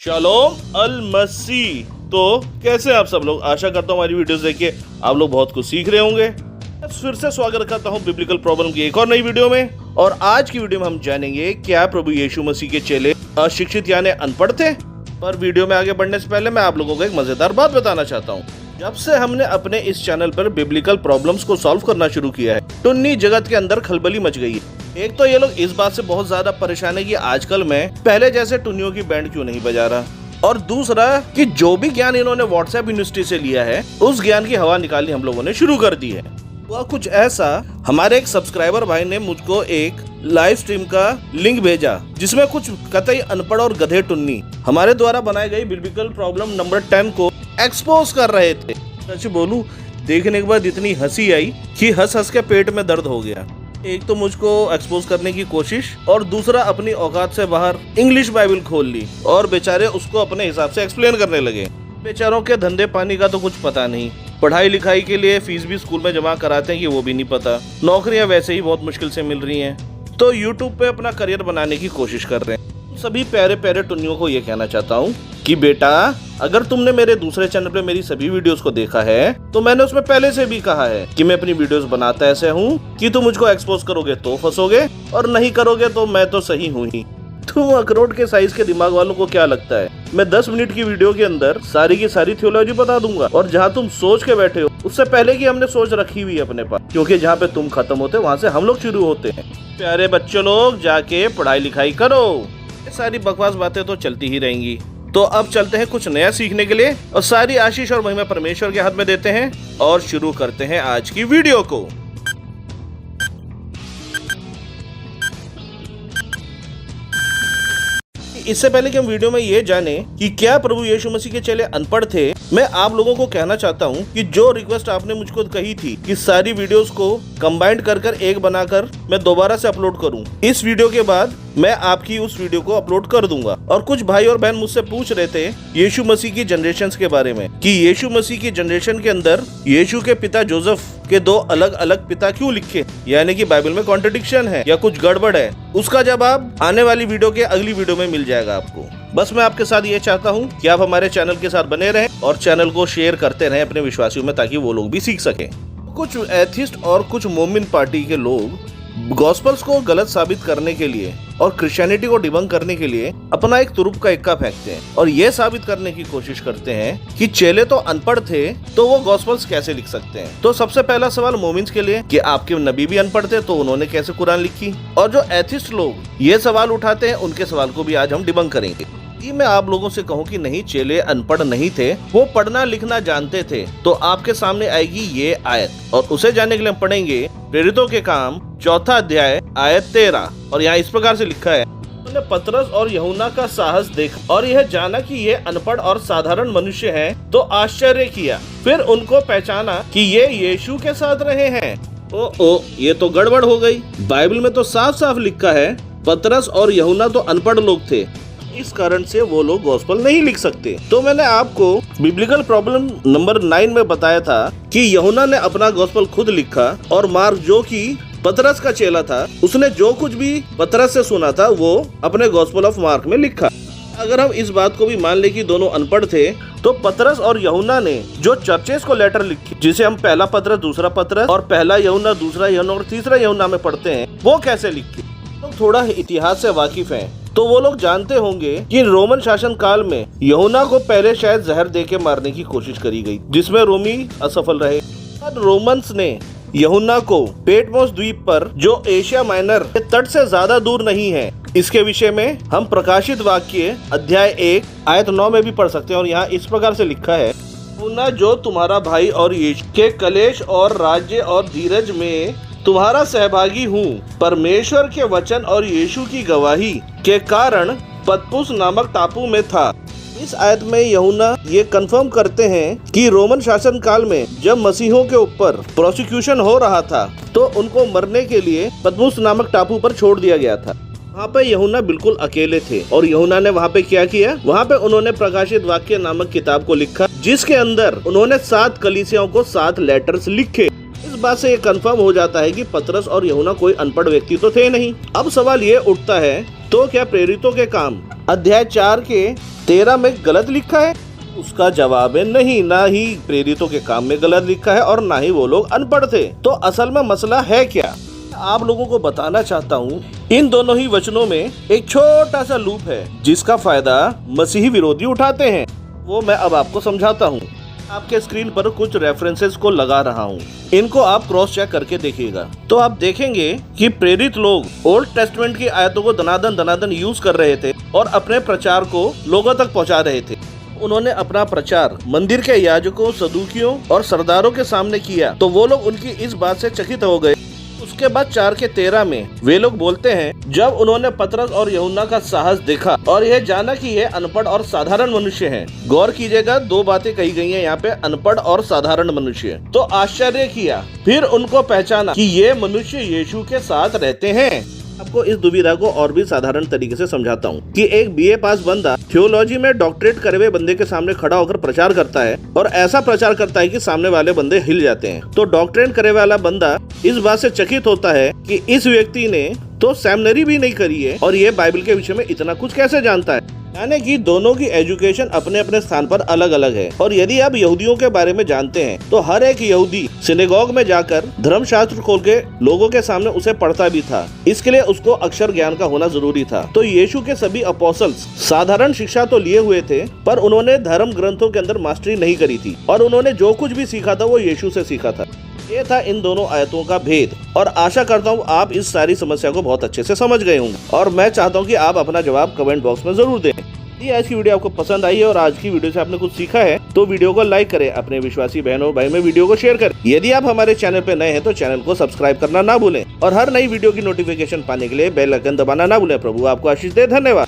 Shalom अल मसी। तो कैसे आप सब लोग, आशा करता हूँ हमारी वीडियोस देख के आप लोग बहुत कुछ सीख रहे होंगे। फिर से स्वागत करता हूँ बिब्लिकल प्रॉब्लम की एक और नई वीडियो में। और आज की वीडियो में हम जानेंगे क्या प्रभु यीशु मसीह के चेले अशिक्षित यानी अनपढ़ थे। पर वीडियो में आगे बढ़ने से पहले मैं आप लोगों को एक मजेदार बात बताना चाहता हूँ। जब से हमने अपने इस चैनल पर बिब्लिकल प्रॉब्लम्स को सॉल्व करना शुरू किया है, टुन्नी जगत के अंदर खलबली मच गई है। एक तो ये लोग इस बात से बहुत ज्यादा परेशान है कि आजकल मैं पहले जैसे टुन्नियों की बैंड क्यों नहीं बजा रहा, और दूसरा कि जो भी ज्ञान इन्होंने व्हाट्सएप यूनिवर्सिटी से लिया है उस ज्ञान की हवा निकालनी हम लोगों ने शुरू कर दी है। वह कुछ ऐसा, हमारे एक सब्सक्राइबर भाई ने मुझको एक लाइव स्ट्रीम का लिंक भेजा जिसमें कुछ कतई अनपढ़ और गधे टुन्नी हमारे द्वारा बनाई गई बिब्लिकल प्रॉब्लम नंबर 10 को एक्सपोज कर रहे थे। सच बोलूं, देखने के बाद इतनी हंसी आई कि हंस हंस के पेट में दर्द हो गया। एक तो मुझको एक्सपोज करने की कोशिश, और दूसरा अपनी औकात से बाहर इंग्लिश बाइबल खोल ली और बेचारे उसको अपने हिसाब से एक्सप्लेन करने लगे। बेचारों के धंधे पानी का तो कुछ पता नहीं, पढ़ाई लिखाई के लिए फीस भी स्कूल में जमा कराते हैं कि वो भी नहीं पता, नौकरियां वैसे ही बहुत मुश्किल से मिल रही हैं, तो यूट्यूब पे अपना करियर बनाने की कोशिश कर रहे हैं। सभी प्यारे प्यारे टुन्नियों को ये कहना चाहता हूँ कि बेटा, अगर तुमने मेरे दूसरे चैनल पे मेरी सभी वीडियोस को देखा है तो मैंने उसमें पहले से भी कहा है कि मैं अपनी वीडियोस बनाता ऐसे हूँ कि तुम मुझको एक्सपोज करोगे तो फंसोगे और नहीं करोगे तो मैं तो सही हूँ ही। तुम अखरोट के साइज के दिमाग वालों को क्या लगता है मैं 10 मिनट की वीडियो के अंदर सारी की सारी थियोलॉजी बता दूंगा? और जहाँ तुम सोच के बैठे हो उससे पहले की हमने सोच रखी हुई है अपने पास, क्योंकि जहाँ पे तुम खत्म होते वहाँ से हम लोग शुरू होते हैं। प्यारे बच्चों लोग, जाके पढ़ाई लिखाई करो। ये सारी बकवास बातें तो चलती ही रहेंगी। तो अब चलते हैं कुछ नया सीखने के लिए, और सारी आशीष और महिमा परमेश्वर के हाथ में देते हैं और शुरू करते हैं आज की वीडियो को। इससे पहले कि हम वीडियो में ये जाने कि क्या प्रभु यीशु मसीह के चेले अनपढ़ थे, मैं आप लोगों को कहना चाहता हूँ कि जो रिक्वेस्ट आपने मुझको कही थी कि सारी वीडियोस को कंबाइंड कर एक बनाकर मैं दोबारा से अपलोड करूँ, इस वीडियो के बाद मैं आपकी उस वीडियो को अपलोड कर दूंगा। और कुछ भाई और बहन मुझसे पूछ रहे थे यीशु मसीह की जनरेशंस के बारे में कि यीशु मसीह की जनरेशन के अंदर यीशु के पिता जोसेफ के 2 अलग अलग पिता क्यों लिखे, यानी कि बाइबल में कॉन्ट्रडिक्शन है या कुछ गड़बड़ है। उसका जवाब आने वाली वीडियो के अगली वीडियो में मिल जाएगा आपको। बस मैं आपके साथ ये चाहता हूँ कि आप हमारे चैनल के साथ बने रहें और चैनल को शेयर करते रहें अपने विश्वासियों में, ताकि वो लोग भी सीख सकें। कुछ एथिस्ट और कुछ मोमिन पार्टी के लोग गॉस्पल्स को गलत साबित करने के लिए और क्रिश्चियनिटी को डिबंक करने के लिए अपना एक तुरुप का इक्का फेंकते हैं और ये साबित करने की कोशिश करते हैं कि चेले तो अनपढ़ थे तो वो गॉस्पल्स कैसे लिख सकते हैं। तो सबसे पहला सवाल मोमिन्स के लिए कि आपके नबी भी अनपढ़ थे तो उन्होंने कैसे कुरान लिखी। और जो एथिस्ट लोग ये सवाल उठाते हैं उनके सवाल को भी आज हम डिबंक करेंगे। मैं आप लोगों से कहूँ कि नहीं, चेले अनपढ़ नहीं थे, वो पढ़ना लिखना जानते थे। तो आपके सामने आएगी ये आयत, और उसे जानने के लिए हम पढ़ेंगे प्रेरितों के काम 4 अध्याय आयत 13। और यहाँ इस प्रकार से लिखा है, उन्होंने पतरस और यूहन्ना का साहस देखा और यह जाना कि ये अनपढ़ और साधारण मनुष्य हैं, तो आश्चर्य किया। फिर उनको पहचाना कि ये यीशु के साथ रहे हैं। ओ, ये तो गड़बड़ हो गई। बाइबल में तो साफ साफ लिखा है पतरस और यूहन्ना तो अनपढ़ लोग थे, इस कारण से वो लोग गॉस्पेल नहीं लिख सकते। तो मैंने आपको बिब्लिकल प्रॉब्लम नंबर 9 में बताया था कि यूहन्ना ने अपना गॉस्पेल खुद लिखा, और मार्क जो कि पतरस का चेला था उसने जो कुछ भी पतरस से सुना था वो अपने गॉस्पेल ऑफ मार्क में लिखा। अगर हम इस बात को भी मान ले कि दोनों अनपढ़ थे, तो पतरस और यूहन्ना ने जो चर्चेस को लेटर लिखी, जिसे हम पहला पतरस, दूसरा पतरस और पहला यूहन्ना, दूसरा यूहन्ना और तीसरा यूहन्ना में पढ़ते हैं, वो कैसे लिखे। तो थोड़ा इतिहास से वाकिफ हैं तो वो लोग जानते होंगे कि रोमन शासन काल में यूहन्ना को पहले शायद जहर देके मारने की कोशिश करी गई, जिसमें रोमी असफल रहे। रोमन्स ने यूहन्ना को पेटमोस द्वीप पर, जो एशिया माइनर के तट से ज्यादा दूर नहीं है, इसके विषय में हम प्रकाशित वाक्य अध्याय 1 आयत 9 में भी पढ़ सकते हैं। और यहाँ इस प्रकार से लिखा है, यूहन्ना जो तुम्हारा भाई और यीशु के कलेश और राज्य और धीरज में तुम्हारा सहभागी हूँ, परमेश्वर के वचन और यीशु की गवाही के कारण पतपुस नामक टापू में था। इस आयत में यूहन्ना ये कंफर्म करते हैं कि रोमन शासन काल में जब मसीहों के ऊपर प्रोसिक्यूशन हो रहा था तो उनको मरने के लिए पतपुस नामक टापू पर छोड़ दिया गया था। वहाँ पे यूहन्ना बिल्कुल अकेले थे, और यूहन्ना ने वहाँ पे क्या किया, वहाँ पे उन्होंने प्रकाशित वाक्य नामक किताब को लिखा, जिसके अंदर उन्होंने 7 कलीसियाओं को 7 लेटर्स लिखे। इस बात से ये कंफर्म हो जाता है कि पतरस और यूहन्ना कोई अनपढ़ व्यक्ति तो थे नहीं। अब सवाल ये उठता है, तो क्या प्रेरितों के काम अध्याय 4 के 13 में गलत लिखा है? उसका जवाब है नहीं, ना ही प्रेरितों के काम में गलत लिखा है और ना ही वो लोग अनपढ़ थे। तो असल में मसला है क्या? आप लोगों को बताना चाहता हूँ, इन दोनों ही वचनों में एक छोटा सा लूप है जिसका फायदा मसीही विरोधी उठाते हैं। वो मैं अब आपको समझाता हूँ। आपके स्क्रीन पर कुछ रेफरेंसेस को लगा रहा हूँ, इनको आप क्रॉस चेक करके देखिएगा। तो आप देखेंगे कि प्रेरित लोग ओल्ड टेस्टमेंट की आयतों को दनादन यूज कर रहे थे और अपने प्रचार को लोगों तक पहुँचा रहे थे। उन्होंने अपना प्रचार मंदिर के याजकों, सदूकियों और सरदारों के सामने किया तो वो लोग उनकी इस बात से चकित हो गए। उसके बाद 4 के 13 में वे लोग बोलते हैं, जब उन्होंने पतरस और यूहन्ना का साहस देखा और यह जाना कि ये अनपढ़ और साधारण मनुष्य हैं। गौर कीजिएगा, 2 बातें कही गई हैं यहाँ पे, अनपढ़ और साधारण मनुष्य। तो आश्चर्य किया, फिर उनको पहचाना कि ये मनुष्य यीशु के साथ रहते हैं। आपको इस दुविधा को और भी साधारण तरीके से समझाता हूँ कि एक बीए पास बंदा थियोलॉजी में डॉक्टरेट करे हुए बंदे के सामने खड़ा होकर प्रचार करता है और ऐसा प्रचार करता है कि सामने वाले बंदे हिल जाते हैं। तो डॉक्टरेट करे वाला बंदा इस बात से चकित होता है कि इस व्यक्ति ने तो सेमिनरी भी नहीं करी है और ये बाइबल के विषय में इतना कुछ कैसे जानता है। यानी कि दोनों की एजुकेशन अपने अपने स्थान पर अलग अलग है। और यदि आप यहूदियों के बारे में जानते हैं तो हर एक यहूदी सिनेगॉग में जाकर धर्मशास्त्र खोल के लोगों के सामने उसे पढ़ता भी था। इसके लिए उसको अक्षर ज्ञान का होना जरूरी था। तो यीशु के सभी अपोस्टल्स साधारण शिक्षा तो लिए हुए थे, पर उन्होंने धर्म ग्रंथों के अंदर मास्टरी नहीं करी थी और उन्होंने जो कुछ भी सीखा था वो यीशु से सीखा था। ये था इन दोनों आयतों का भेद और आशा करता हूँ आप इस सारी समस्या को बहुत अच्छे से समझ गए होंगे। और मैं चाहता हूँ कि आप अपना जवाब कमेंट बॉक्स में जरूर दें। यदि आज की वीडियो आपको पसंद आई है और आज की वीडियो से आपने कुछ सीखा है तो वीडियो को लाइक करें, अपने विश्वासी बहनों भाई में वीडियो को शेयर करें। यदि आप हमारे चैनल पर नए हैं तो चैनल को सब्सक्राइब करना ना भूलें और हर नई वीडियो की नोटिफिकेशन पाने के लिए बेल आइकन दबाना ना भूलें। प्रभु आपको आशीष दे। धन्यवाद।